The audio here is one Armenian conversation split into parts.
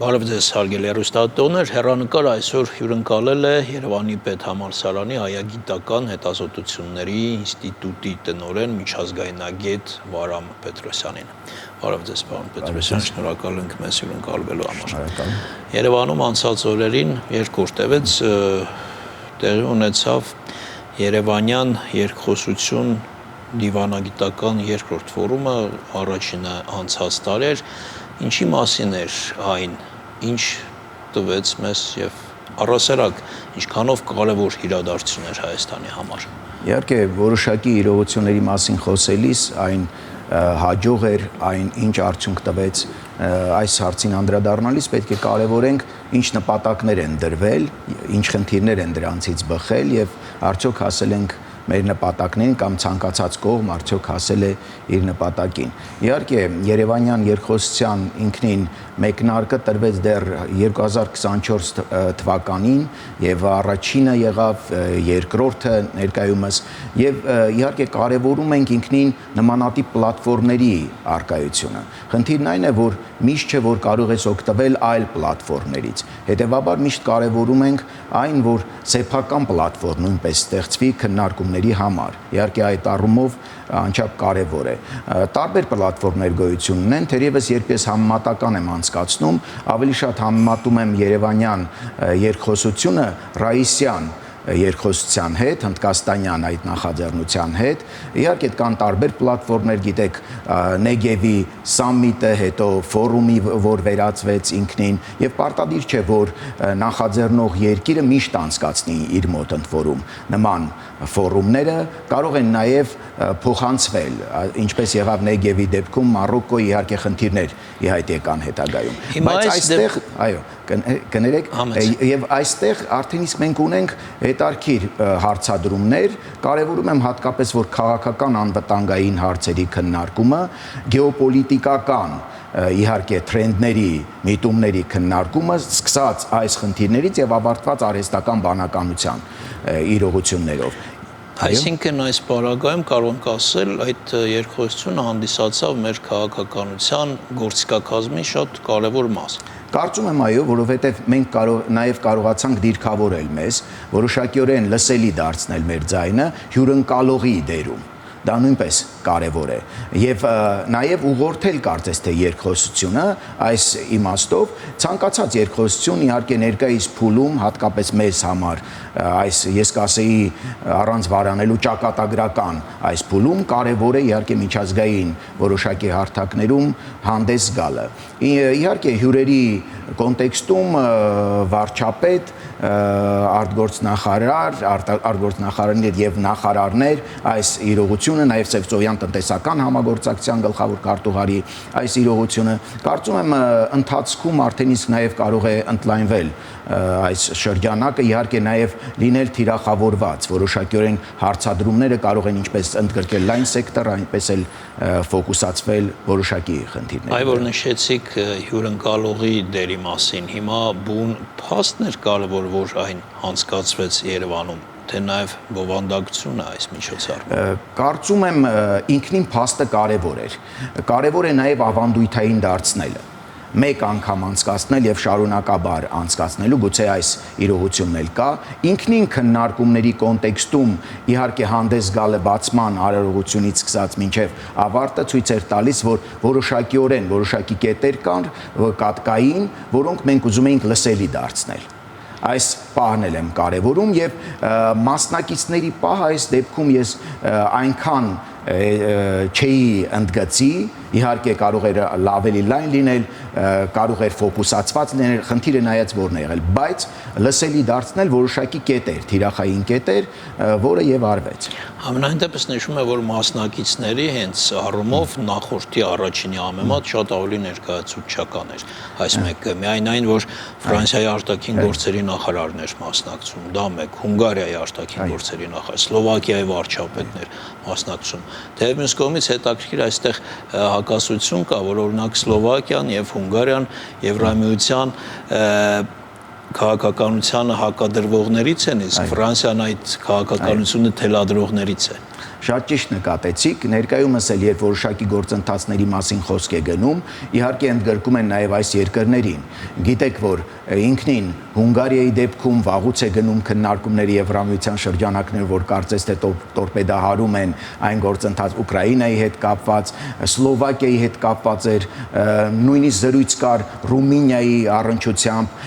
Բարև ձեզ, հարգելի հեռուստատողներ, հեռանկար այսօր հյուրընկալել է Երևանի պետհամալսարանի հայագիտական հետազոտությունների ինստիտուտի տնօրեն միջազգայնագետ Վարամ Պետրոսյանին։ Բարև ձեզ, պարոն Պետրոսյան, շնորհակալ ենք մեզ հյուրընկալվելու համար։ Երևանում անցած օրերին երկրորդևից տեղի ունեցավ Երևանյան երկխոսություն դիվանագիտական երկրորդ ֆորումը, առաջինը անցած տարի էր, ինչի մասին էր այն, ինչ տվեց մեզ եւ առասարակ ինչքանով կարևոր իրադարձություն էր Հայաստանի համար։ Իհարկե, որոշակի իրողությունների մասին խոսելիս այն հաջող էր, այն ինչ արդյունք տվեց այս հարցին անդրադառնալիս պետք է կարևորենք ինչ նպատակներ են դրվել, ինչ խնդիրներ են դրանցից բխել եւ արդյոք հասել ենք մեր նպատակներին կամ ցանկացած կողմ արդյոք հասել է իր նպատակին։ Իհարկե, Երևանյան երկխոսության ինքնին մեկնարկը տրվեց դեռ 2024 թվականին եւ առաջինը եղավ, երկրորդը ներկայումս եւ իհարկե կարեւորում ենք ինքնին նմանատիպ պլատֆորմների արկայությունը։ Խնդիրն այն է, որ միշտ չէ որ կարող ես օգտվել այլ պլատֆորմներից։ Հետևաբար միշտ կարեւորում ենք այն, որ սեփական պլատֆորմ նույնպես ստեղծվի քննարկումների համար։ Իհարկե այդ առումով անչափ կարևոր է։ Տարբեր պլատֆորմներ գոյություն ունեն, թերևս երբ ես համեմատական եմ անցկացնում, ավելի շատ համեմատում եմ Երևանյան երկխոսությունը Ռաիսյան երկխոսության հետ, հնդկաստանյան այդ նախաձեռնության հետ։ Իհարկե կան տարբեր պլատֆորմներ, գիտեք, Նեգևի սամիտը, հետո ֆորումի, որ վերածվեց ինքնին, եւ պարտադիր չէ, որ նախաձեռնող երկիրը միշտ անցկացնի իր մոտ ընդ-որում նման ֆորումները, կարող են նաեւ փոխանցվել, ինչպես եղավ Նեգևի դեպքում Մարոկոյի իհարկե խնդիրներ ի հայտ եկան հետագայում։ Բայց այստեղ, այո, կներեք, եւ այստեղ արդեն իսկ մենք ունենք հետարքիր հարցադրումներ, կարևորում եմ հատկապես որ քաղաքական անվտանգային հարցերի քննարկումը, գեոպոլիտիկական իհարկե տրենդների, միտումների քննարկումը, սկսած այս խնդիրներից եւ ավարտված արհեստական բանականության իրողություններով։ Այսինքն այս պարագայում կարող ենք ասել, այդ երկխոսությունը հանդիսացավ մեր քաղաքականության գործիքակազմի շատ կարևոր մաս։ Կարծում եմ այո, որովհետև մենք նաև կարողացանք դիրքավորել մեզ, որոշակիորեն լսելի դարձնել մեր ձայնը հյուրընկալողի դերում։ Դա նույնպես կարևոր է եւ նաեւ ուղղորդել կարծես թե երկխոսությունը այս իմաստով ցանկացած երկխոսություն իհարկե ներկայիս փուլում հատկապես մեզ համար այս ես կասեի առանց վարանելու ճակատագրական այս փուլում կարևոր է իհարկե միջազգային որոշակի հարթակներում հանդես գալը իհարկե հյուրերի կոնտեքստում վարչապետ արտգործնախարարներ եւ նախարարներ այս իրողությունը նաեւ Սևծովյան տնտեսական համագործակցության գլխավոր քարտուղարի այս իրողությունը կարծում եմ ընթացքում արդեն իսկ նաեւ կարող է ընդլայնվել այս շրջանակը իհարկե նաեւ լինել թիրախավորված որոշակիորեն հարցադրումները կարող են ինչպես ընդգրկել լայն սեկտոր այնպես էլ ֆոկուսացվել որոշակի խնդիրներ այ որ նշեցիք հյուրընկալողի դերի մասին հիմա բուն փաստներ կարևոր որ այն անցկացվեց Երևանում թե նաև բովանդակությունը այս միջոցառմանը կարծում եմ ինքնին փաստը կարևոր է նաև ավանդույթային դարձնելը մեկ անգամ անցկացնել եւ շարունակաբար անցկացնելու գուցե այս իրողությունն էլ կա ինքնին քննարկումների կոնտեքստում իհարկե հանդես գալը բացման արարողությունից սկսած մինչեւ ավարտը ցույց էր տալիս որ որոշակի կետեր կան կատկային որոնք մենք ուզում էինք լսելի դարձնել այս պահն եմ կարևորում եւ մասնակիցների պահ այս դեպքում ես այնքան չէի ընդգծի իհարկե կարող էր ավելի լայն լինել կարող էր ֆոկուսացված լինել խնդիրը նայած որն է եղել բայց լսելի դարձնել որոշակի կետեր թիրախային կետեր որը եւ արվեց Համենայն դեպս նշում է որ մասնակիցների հենց առումով նախորդի առաջինի համեմատ շատ ավելի ներկայացուցչական էր այս մեկը միայն այն որ Ֆրանսիայի արտաքին գործերի նախարարներ մասնակցում դա մեկ Հունգարիայի արտաքին գործերի նախարար Սլովակիայի վարչապետներ մասնակցում Թեև մյուս կողմից հետաքրքիր այստեղ հակասություն կա, որ օրինակ Սլովակիան եւ Հունգարիան Եվրամիության քաղաքականությանը հակադրվողներից են, իսկ Ֆրանսիան այդ քաղաքականությունը թելադրողներից է։ Շատ ճիշտ նկատեցիք, ներկայումս էլ երբ որոշակի գործընթացների մասին խոսք է գնում, իհարկե ընդգրկում են նաև այս երկրներին։ Գիտեք, որ ինքնին Հունգարիայի դեպքում վաղուց է գնում քննարկումների Եվրամիության շրջանակներ, որ կարծես թե տորպեդահարում են այն գործընթաց Ուկրաինայի հետ կապված, Սլովակիայի հետ կապված էր, նույնիսկ զրույց կար Ռումինիայի առնչությամբ,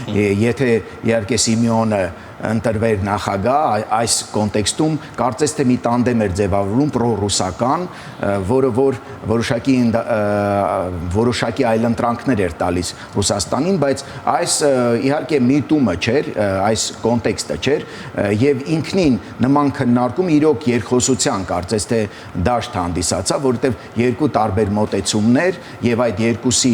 եթե իհարկե Սիմեոնը ընտրվեր նախագահ, այս կոնտեքստում կարծես թե մի տանդեմ էր ձևավորում պրոռուսական, որը որ որոշակի այլընտրանքներ էր տալիս Ռուսաստանին, բայց այս իհարկե միտումը չէր, այս կոնտեքստը չէր, եւ ինքնին նման քննարկում իրոք երկխոսության կարծես թե դաշտ հանդիսացավ, որովհետեւ երկու տարբեր մոտեցումներ եւ այդ երկուսի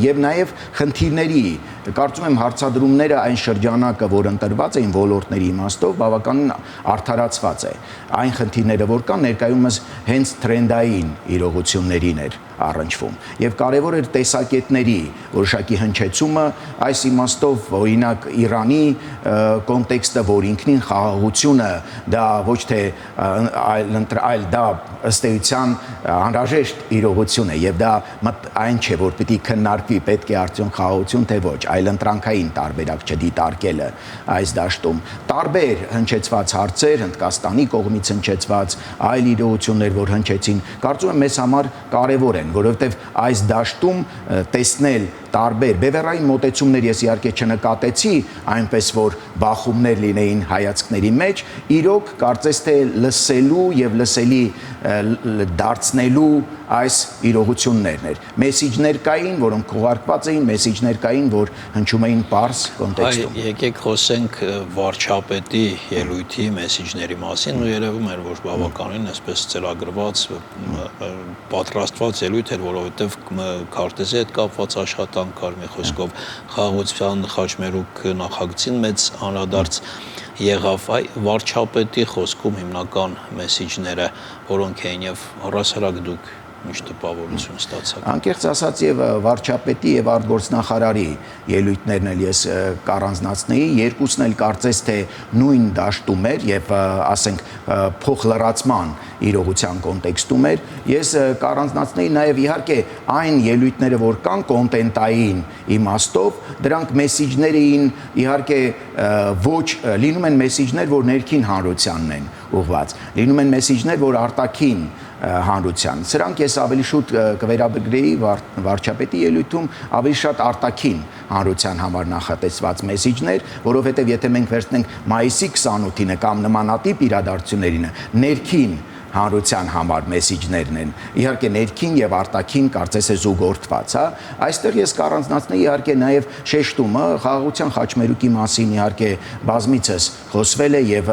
եւ նաեւ խնդիրների, կարծում եմ հարցադրումները այն շրջանակը, որ ընտրված էին ոլորտների իմաստով, բավականին արդարացված է։ Այն խնդիրները, որ կան, ներկայումս հենց տրենդային իրողություններին էր առնչվում։ Եվ կարևոր էր տեսակետների որոշակի հնչեցումը, այս իմաստով օրինակ Իրանի կոնտեքստը, որ ինքնին խաղաղությունը դա ոչ թե այլ դա ըստ էության անհրաժեշտ իրողություն է եւ դա այն չէ, որ պիտի քննարկվի պետք է արդյոք խաղաղություն թե ոչ, այլընտրանքային տարբերակ չդիտարկելը այս դաշտում։ Տարբեր հնչեցված հարցեր, Հնդկաստանի կողմից հնչեցված այլ իրողություններ, որ հնչեցին, կարծում եմ մեզ համար կարևոր են, որովհետև այս դաշտում տեսնել տարբեր բևեռային մոտեցումներ ես իհարկե չնկատեցի, այնպես որ բախումներ լինեին հայացքների մեջ, իրոք կարծես թե լսելու եւ լսելի դարձնելու այս իրողություններն էր։ Մեսիջներ կային, որոնք քողարկված էին, մեսիջներ կային, որ հնչում էին պարզ կոնտեքստում։ Եկեք խոսենք վարչապետի ելույթի մեսիջների մասին, ու երևում էր, որ բավականին այսպես ծրագրված, պատրաստված ելույթ էր, որովհետև քարտեզի հետ կապված աշխատանք կար, մի խոսքով խաղաղության խաչմերուկ նախագծին մեծ անդրադարձ եղավ, վարչապետի խոսքում հիմնական մեսիջները, որոնք էին եւ առասարակ դուք ինչ տպավորություն ստացաք։ Անկեղծ ասած եւ վարչապետի եւ արտգործնախարարի ելույթներն էլ ես կառանձնացնեի, երկուսն էլ կարծես թե նույն դաշտում էր եւ ասենք փոխլրացման իրողության կոնտեքստում էր։ Ես կառանձնացնեի նաեւ իհարկե այն ելույթները, որ կան կոնտենտային իմաստով, դրանք մեսիջներ էին իհարկե ոչ լինում են մեսիջներ, որ ներքին հանրությանն են ուղղված, լինում են մեսիջներ, որ արտաքին հանրության։ Սրանք ես ավելի շուտ կվերաբերեի վարչապետի ելույթում ավելի շատ արտաքին հանրության համար նախատեսված մեսիջներ, որովհետև եթե մենք վերցնենք մայիսի 28-ինը կամ նմանատիպ իրադարձություններին, ներքին հանրության համար մեսիջներն են, իհարկե ներքին եւ արտաքին կարծես է զուգորդված, հա։ Այստեղ ես կառանձնացնեի իհարկե նաեւ շեշտումը խաղաղության խաչմերուկի մասին իհարկե բազմիցս խոսվել է եւ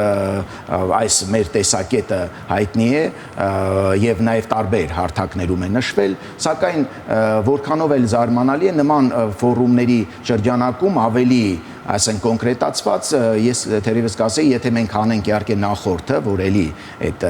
այս մեր տեսակետը հայտնի է եւ նաեւ տարբեր հարթակներում է նշվել, սակայն որքանով էլ զարմանալի է նման ֆորումների շրջանակում ավելի ասենք կոնկրետացված, ես թերևս կասեի, եթե մենք հանենք իհարկե նախորդը, որ էլի այդ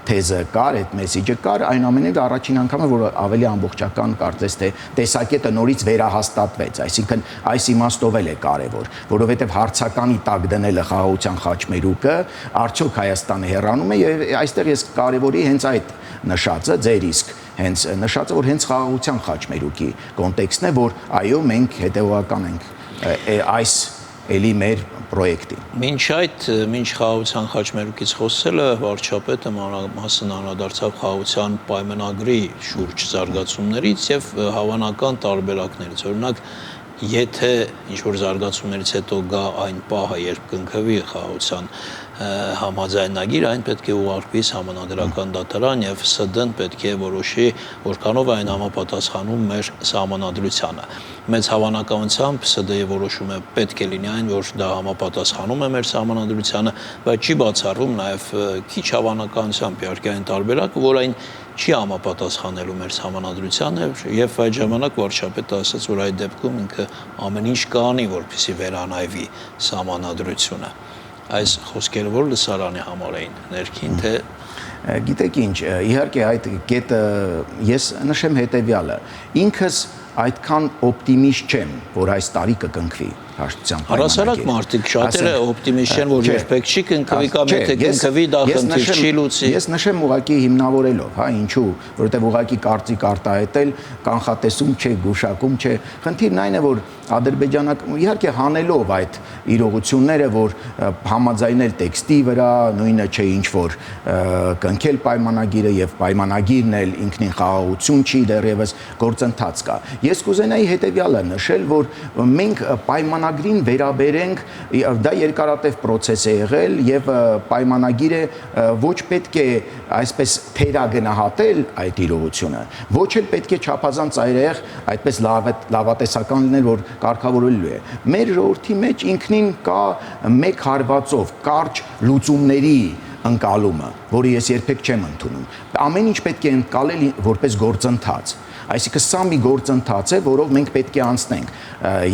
թեզը կար, այդ մեսիջը կար, այնուամենայնիվ առաջին անգամ է, որ ավելի ամբողջական կարծես թե տեսակետը նորից վերահաստատվեց, այսինքն այս իմաստով էլ է կարևոր, որովհետև հարցականի տակ դնելը խաղաղության խաչմերուկը, արդյոք Հայաստանը հեռանում է, եւ այստեղ ես կարևորի հենց այդ նշածը, ձեր իսկ հենց նշածը, որ հենց խաղաղության խաչմերուկի կոնտեքստն է, որ այո, մենք հետևողական ենք այս էլի մեր պրոյեկտին։ Մինչ խաղաղության խաչմերուկից խոսելը վարչապետը մանրամասն անդրադարձավ խաղաղության պայմանագրի շուրջ զարգացումներից եւ հավանական տարբերակներից։ Օրինակ, եթե ինչ-որ զարգացումներից հետո գա այն պահը, երբ կնքվի խաղաղության համաձայնագիր, այն պետք է ուղարկվի Սահմանադրական դատարան եւ ՍԴ-ն պետք է որոշի, որքանով այն համապատասխանում մեր սահմանադրությանը։ Մեծ հավանականությամբ ՍԴ-ի որոշումը պետք է լինի այն, որ դա համապատասխանում է մեր սահմանադրությանը, բայց չի բացառվում նաեւ քիչ հավանականությամբ իհարկե այն տարբերակը, որ այն չի համապատասխանելու մեր սահմանադրությանը եւ այդ ժամանակ վարչապետը ասաց, որ այդ դեպքում ինքը ամեն ինչ կանի, որպեսզի վերանայվի սահմանադրությունը։ Այս խոսքերը որ լսարանի համար էին, ներքին թե Գիտեք ինչ, իհարկե այդ կետը ես նշեմ հետեւյալը։ Ինքս այդքան օպտիմիստ չեմ, որ այս տարի կկնքվի հաշտության պայմանագիր։ Առասարակ մարդիկ շատերը օպտիմիստ չեն, որ երբեք չի կնքվի կամ եթե կնքվի դա խնդիր չի լուծի։ Ես նշեմ ուղղակի հիմնավորելով, հա, ինչու, որովհետև ուղղակի կարծիք արտահայտել կանխատեսում չէ, գուշակում չէ։ Խնդիրն այն է, որ Ադրբեջանը իհարկե հանելով այդ իրողությունները, որ համաձայնել տեքստի վրա, նույնը չէ ինչ որ կնքել պայմանագիրը եւ պայմանագիրն էլ ինքնին խաղաղություն չի, դեռևս գործընթաց կա։ Ես կուզենայի հետեւյալը նշել, որ մենք պայմանագրին վերաբերենք, դա երկարատև process է եղել եւ պայմանագիրը ոչ պետք է այսպես թերագնահատել այդ իրողությունը, ոչ էլ պետք է չափազանց այրեղ այդպես լավատեսական լինել, որ կարգավորելու է։ Մեր ժողովրդի մեջ ինքնին կա մեկ հարվածով կարճ լուծումների ընկալումը, որը ես երբեք չեմ ընդունում։ Ամեն ինչ պետք է ընկալել որպես գործընթաց։ Այսինքն սա մի գործընթաց է, որով մենք պետք է անցնենք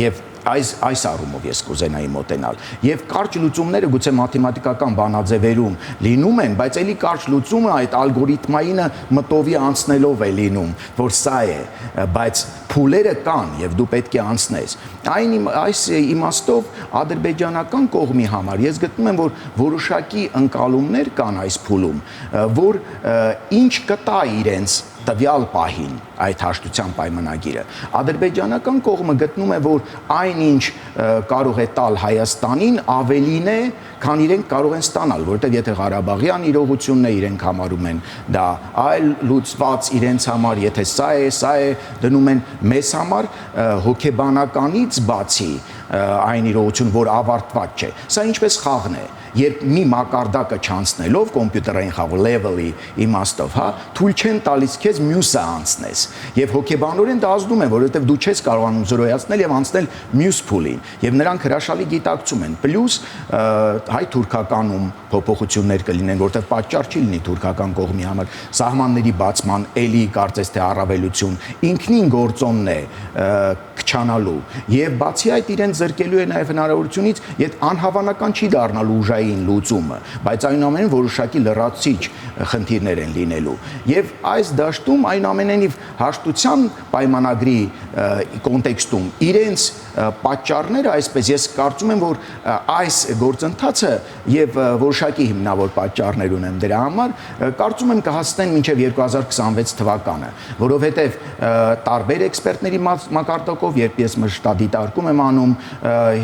եւ այս առումով ես կուզենայի մոտենալ։ Եվ կարճ լուծումները գուցե մաթեմատիկական բանաձևերում լինում են, բայց ելի կարճ լուծումը այդ ալգորիթմայինը մտովի անցնելով է լինում, որ սա է, բայց փուլերը կան եւ դու պետք է անցնես։ Այս իմաստով ադրբեջանական կողմի համար ես գտնում եմ, որ որոշակի ընկալումներ կան այս փուլում, որ ինչ կտա իրենց տվյալ պահին այդ հաշտության պայմանագիրը։ Ադրբեջանական կողմը գտնում է, որ այնինչ կարող է տալ Հայաստանին ավելին է, քան իրենք կարող են ստանալ, որովհետև եթե Ղարաբաղյան իրողությունն է, իրենք համարում են դա այլ լուծված իրենց համար, եթե սա է, դնում են մեզ համար հոգեբանականից բացի այն իրողություն, որ ավարտված չէ։ Սա ինչպես խաղն է, երբ մի մակարդակը չանցնելով կոմպյուտերային խաղ level-ի իմաստով, հա, թույլ չեն տալիս քեզ մյուսը անցնես։ Եվ հոգեբանորեն դա ազդում է, որովհետև դու չես կարողանում զրոյացնել եւ անցնել մյուս փուլին։ Եվ նրանք հրաշալի գիտակցում են։ Պլյուս հայ-թուրքականում փոփոխություններ կլինեն, որտեղ պատճառ չի լինի թուրքական կողմի համար սահմանների բացման էլի կարծես թե առավելություն ինքնին գործոնն է քչանալու եւ բացի այդ իրեն զրկելու է նաեւ հնարավորությունից, եթե անհավանական չի դառնալ ուժային լուծումը, բայց այնուամենայնիվ որոշակի լրացուցիչ խնդիրներ են լինելու։ Եվ այս դաշտում այնուամենայնիվ հաշտության պայմանագրի կոնտեքստում իրենց պատճառները, այսպես ես կարծում եմ, որ այս գործընթացը եւ որոշակի հիմնավոր պատճառներ ունեմ դրա համար, կարծում եմ կհասնեն մինչեւ 2026 թվականը, որովհետեւ տարբեր էքսպերտների մակարդակով, երբ ես մշտադիտարկում եմ անում,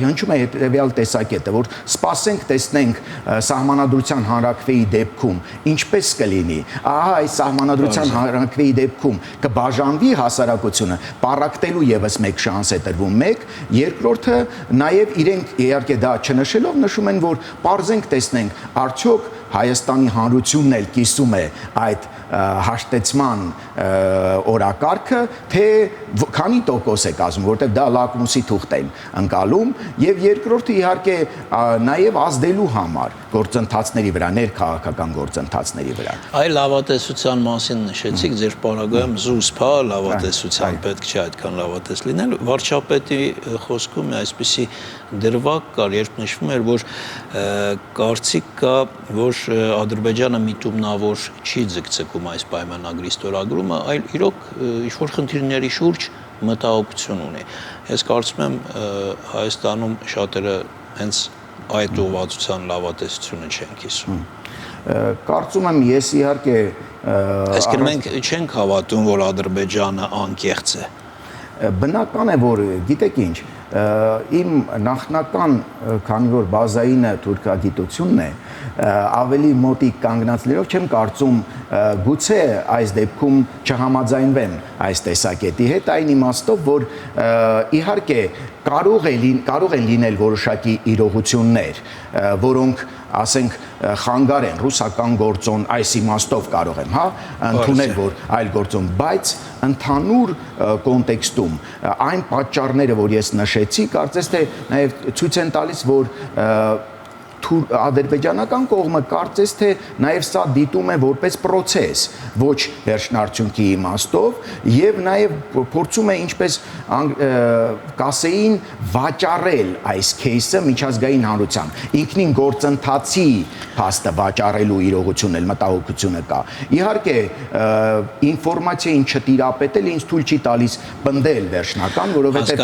հնչում է հետեւյալ տեսակետը, որ սպասենք տեսնենք սահմանադրության հանրակրվեի դեպքում ինչպես կլինի, ահա այս սահմանադրության հանրակրվեի դեպքում կբաժանվի հասարակությունը, պառակտելու եւս մեկ շանս է տրվում, մեկ, երկրորդը նաեւ իրենք իհարկե դա չնշելով նշում են, որ պարզենք տեսնենք արդյոք Հայաստանի հանրությունն էլ կիսում է այդ հաշտեցման օրակարգը, թե քանի տոկոս է կազմում, որտեղ դա լակմուսի թուղթ են ընկալում, եւ երկրորդը իհարկե նաեւ ազդելու համար գործընթացների վրա, ներքաղաքական գործընթացների վրա։ Այ լավատեսության մասին նշեցիք, ձեր պարագայում զուսպ, լավատեսության պետք չէ այդքան լավատես լինել։ Վարչապետի խոսքում այսպիսի դրվագ կար, երբ նշվում էր, որ կարծիք կա, որ Ադրբեջանը միտումնավոր չի ձգձգում այս պայմանագրի ստորագրումը, այլ իրոք ինչ-որ խնդիրների շուրջ մտահոգություն ունի։ Ես կարծում եմ Հայաստանում շատերը հենց այդ ուղղվածության լավատեսությունը չեն կիսում։ Կարծում եմ ես իհարկե այսինքն մենք չենք հավատում, որ Ադրբեջանը անկեղծ է։ Բնական է, որ գիտեք ինչ, իմ նախնական, քանի որ բազայինը թուրքագիտությունն է, ավելի մոտիկ կանգնած լինելով չեմ կարծում գուցե այս դեպքում չհամաձայնվեմ այս տեսակետի հետ, այն իմաստով, որ իհարկե կարող են լինել որոշակի իրողություններ, որոնք ասենք խանգար են ռուսական գործոն, այս իմաստով կարող եմ, հա, ընդունել, որ այլ գործոն, բայց ընդհանուր կոնտեքստում այն պատճառները, որ ես նշեցի, կարծես թե նաև ցույց են տալիս, որ ադրբեջանական կողմը կարծես թե նաև սա դիտում է որպես process, ոչ վերջնարդյունքի իմաստով եւ նաև փորձում է ինչպես կասեին վաճառել այս кейսը միջազգային հանրության։ Ինքնին գործընթացի փաստը վաճառելու իրողությունն էլ մտահոգությունը կա։ Իհարկե ինֆորմացիային չտիրապետել ինձ թույլ չի տալիս պնդել վերջնական, որովհետեւ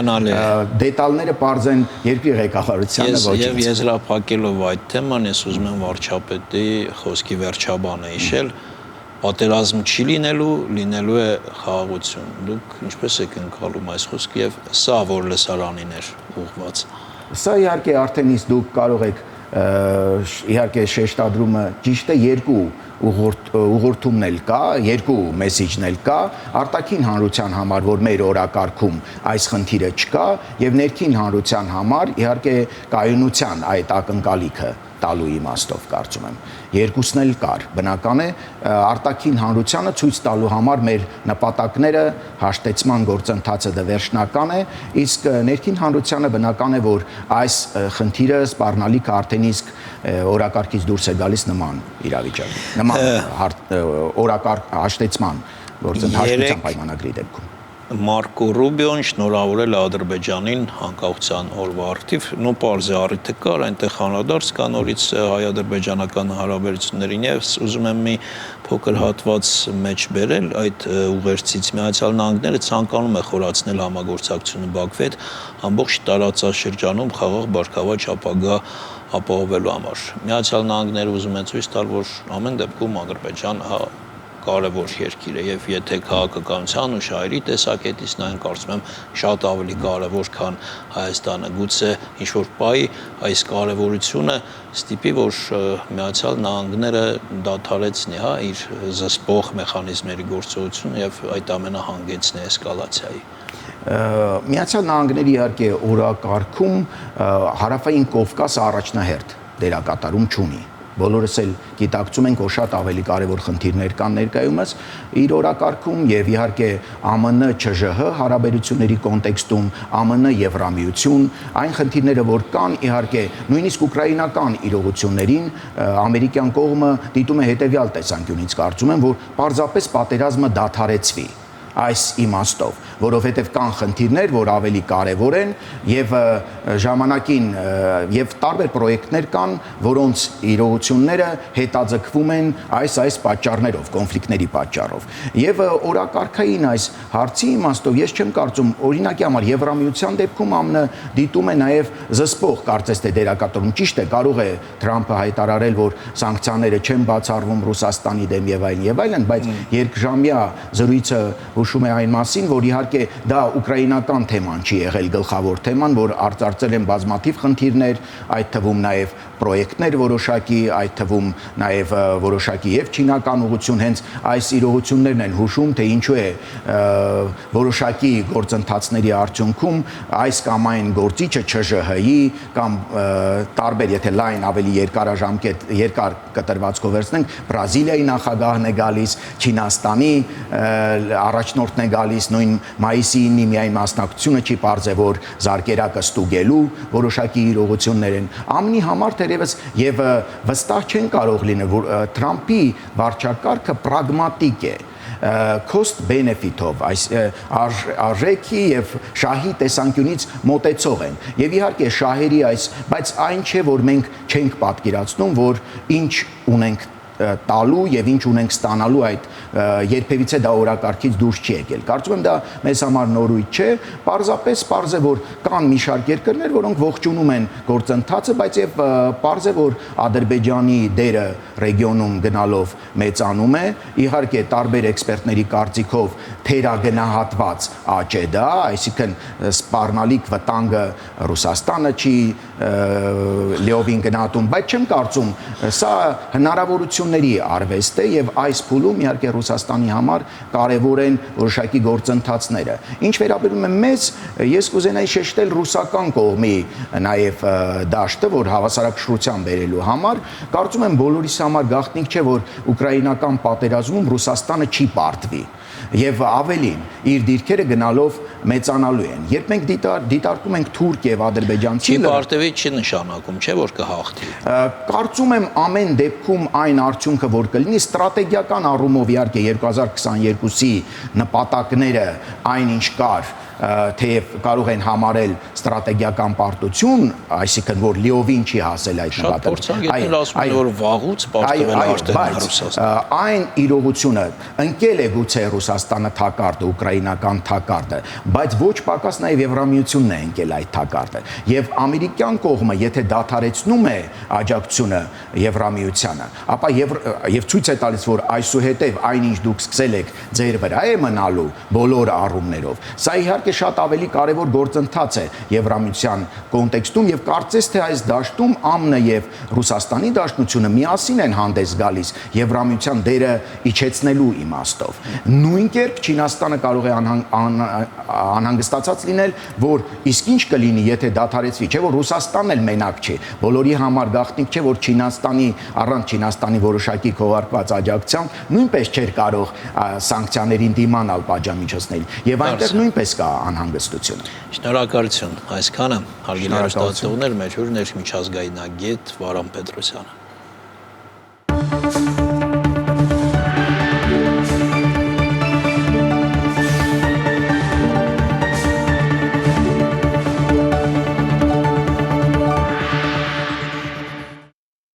դետալները པարզ են երկրի ղեկավարությանը ոչ ինձ։ Եվ եզրափակելով այդ թեման, ես ուզում եմ վարչապետի խոսքի վերջաբանը հիշել, պատերազմ չի լինելու է խաղաղություն։ Դուք ինչպես եք ընկալում այս խոսքը եւ սա որ լսարանին էր ուղղված։ Սա իհարկե արդեն իսկ դուք կարող եք իհարկե շեշտադրումը ճիշտ է, երկու ուղղորդումն էլ կա, երկու մեսիջն էլ կա, արտաքին հանրության համար, որ մեր օրակարգում այս խնդիրը չկա, եւ ներքին հանրության համար իհարկե կայունության այդ ակնկալիքը տալու իմաստով կարծում եմ։ Երկուսն էլ կար, բնական է, արտաքին հանրությանը ցույց տալու համար մեր նպատակները հաշտեցման գործընթացը վերջնական է, իսկ ներքին հանրությանը բնական է, որ այս խնդիրը սպառնալիքը արդեն իսկ օրակարգից դուրս է գալիս նման իրավիճակի, նման օրակարգ հաշտեցման գործընթացության պայմանագրի դեպքում։ Մարկո Ռուբիոն շնորհավորել է Ադրբեջանին անկախության օրվա առթիվ, պարզ է առիթը կար, այնտեղ խանդարս կա նորից հայ-ադրբեջանական հարաբերություններին եւ ուզում եմ մի փոքր հատված մեջ բերել այդ ուղերձից։ Միացյալ Նահանգները ցանկանում է խորացնել համագործակցությունը Բաքվի հետ ամբողջ տարածաշրջանում խաղաղ բարգավաճ ապագա ապահովելու համար։ Միացյալ Նահանգները ուզում է ցույց տալ, որ ամեն դեպքում Ադրբեջանը կարևոր երկիր է եւ եթե քաղաքականության ու շահերի տեսակետից նայեն, կարծում եմ շատ ավելի կարևոր, քան Հայաստանը։ Գուցե ինչ որ պահի այս կարևորությունը ստիպի, որ Միացյալ Նահանգները դադարեցնի, իր զսպող մեխանիզմների գործողությունը եւ այդ ամենը հանգեցնի էսկալացիայի։ Միացյալ Նահանգների իհարկե օրակարգում հարավային Կովկասը առաջնահերթ դերակատարում չունի։ Բոլորս էլ գիտակցում ենք, որ շատ ավելի կարևոր խնդիրներ կան ներկայումս իր օրակարգում եւ իհարկե ԱՄՆ ՉԺՀ հարաբերությունների կոնտեքստում, ԱՄՆ Եվրամիություն, այն խնդիրները, որ կան, իհարկե նույնիսկ ուկրաինական իրողություններին ամերիկյան կողմը դիտում է հետեւյալ տեսանկյունից, կարծում եմ, որ պարզապես պատերազմը դադարեցվի այս իմաստով, որովհետև կան խնդիրներ, որ ավելի կարևոր են եւ ժամանակին եւ տարբեր պրոյեկտներ կան, որոնց իրողությունները հետաձգվում են այս պատճառներով, կոնֆլիկտների պատճառով։ Եվ օրակարգային այս հարցի իմաստով ես չեմ կարծում, օրինակի համար Եվրամիության դեպքում ԱՄՆ դիտում է նաեւ զսպող կարծես թե դերակատարում։ Ճիշտ է, կարող է Թրամփը հայտարարել, որ սանկցիաները չեն բացառվում Ռուսաստանի դեմ եւ այլն, բայց երկժամյա զրույցը հուշում է այն մասին, որ իհարկե դա ուկրաինական թեման չի եղել գլխավոր թեման, որ արծարծել են բազմաթիվ խնդիրներ, այդ թվում նաև պրոյեկտներ որոշակի, այդ թվում նաև որոշակի եւ չինական ուղղություն, հենց այս իրողություններն են հուշում, թե ինչու է որոշակի գործընթացների արդյունքում այս կամ այն գործիչը ՉԺՀ-ի կամ տարբեր, եթե լայն ավելի երկար կտրվածքով վերցնենք, Բրազիլիայի նախագահն է գալիս, Չինաստանի առաջնորդն է գալիս, նույն մայիսի 9-ի միայն մասնակցությունը չի պարզ է, որ զարկերակը ստուգելու որոշակի իրողություններ են։ ԱՄՆ-ի համար թերևս եւ վստահ չեն կարող լինել, որ Թրամփի վարչակարգը պրագմատիկ է, cost benefit-ով, այս արժեքի եւ շահի տեսանկյունից մոտեցող են։ Եվ իհարկե շահերի բայց այն չէ, որ մենք չենք պատկերացնում, որ ինչ ունենք տալու եւ ինչ ունենք ստանալու այդ երբևիցե դա օրակարգից դուրս չի եկել։ Կարծում եմ դա մեզ համար նորույթ չէ, պարզապես պարզ է, որ կան մի շարք երկրներ, որոնք ողջունում են գործընթացը, բայց եւ պարզ է, որ Ադրբեջանի դերը ռեգիոնում գնալով մեծանում է, իհարկե տարբեր էքսպերտների կարծիքով թերագնահատված աճ է դա, այսինքն սպառնալիք վտանգը Ռուսաստանը չի լիովին գնահատում, բայց չեմ կարծում, սա հնարավորությունների արվեստ է եւ այս փուլում իհարկե Ռուսաստանի համար կարևոր են որոշակի գործընթացները։ Ինչ վերաբերում է մեզ, ես կուզենայի շեշտել ռուսական կողմի նաեւ դաշտը, որ հավասարակշռության բերելու համար, կարծում եմ բոլորիս համար գաղտնիք չէ, որ ուկրաինական պատերազմում Ռուսաստանը չի պարտվի։ եւ ավելին իր դիրքերը գնալով մեծանալու են։ Երբ մենք դիտարկում ենք թուրք եւ ադրբեջանցի Պարտեվի չի նշանակում, չէ՞ որ կհաղթի։ Կարծում եմ ամեն դեպքում այն արդյունքը, որ կլինի ստրատեգիական առումով իհարկե 2022-ի նպատակները այնինչ կար, թեև կարող են համարել ստրատեգիական պարտություն, այսինքն որ լիովին չի հասել այդ նպատակին։ Շատ փորձագետներ ասում են, որ վաղուց պարտվել արդեն Ռուսաստանը։ Այն իրողությունը ընկել է գուցե Ռուսաստանը թակարդը, ուկրաինական թակարդը, բայց ոչ պակաս նաև Եվրամիությունն է ընկել այդ թակարդը։ Եվ ամերիկյան կողմը, եթե դադարեցնում է աջակցությունը Եվրամիությանը, ապա եւ ցույց է տալիս, որ այսուհետև այնինչ դուք սկսել եք ձեր վրա է մնալու բոլոր առումներով։ Սա իհարկե շատ ավելի կարևոր գործընթաց է Եվրամիության կոնտեքստում եւ կարծես թե այս դաշտում ԱՄՆ-ը եւ Ռուսաստանի դաշնությունը միասին են հանդես գալիս Եվրամիության դերը իջեցնելու իմաստով։ Նույն կերպ Չինաստանը կարող է անհանգստացած լինել, որ իսկ ինչ կլինի, եթե դադարեցվի, չէ՞ որ Ռուսաստանն էլ մենակ չի։ Բոլորի համար գաղտնիք չէ, որ առանց Չինաստանի որոշակի քողարկված աջակցության նույնպես չէր կարող սանկցիաներին դիմանալ պատժամիջոցներին։ Եվ այնտեղ նույնպես կա անհանգստություն։ Շնորհակալություն այսքանը հարգելի հեռուստացողներ, մեր հյուրն էր միջազգայնագետ Վարան Պետրոսյանը։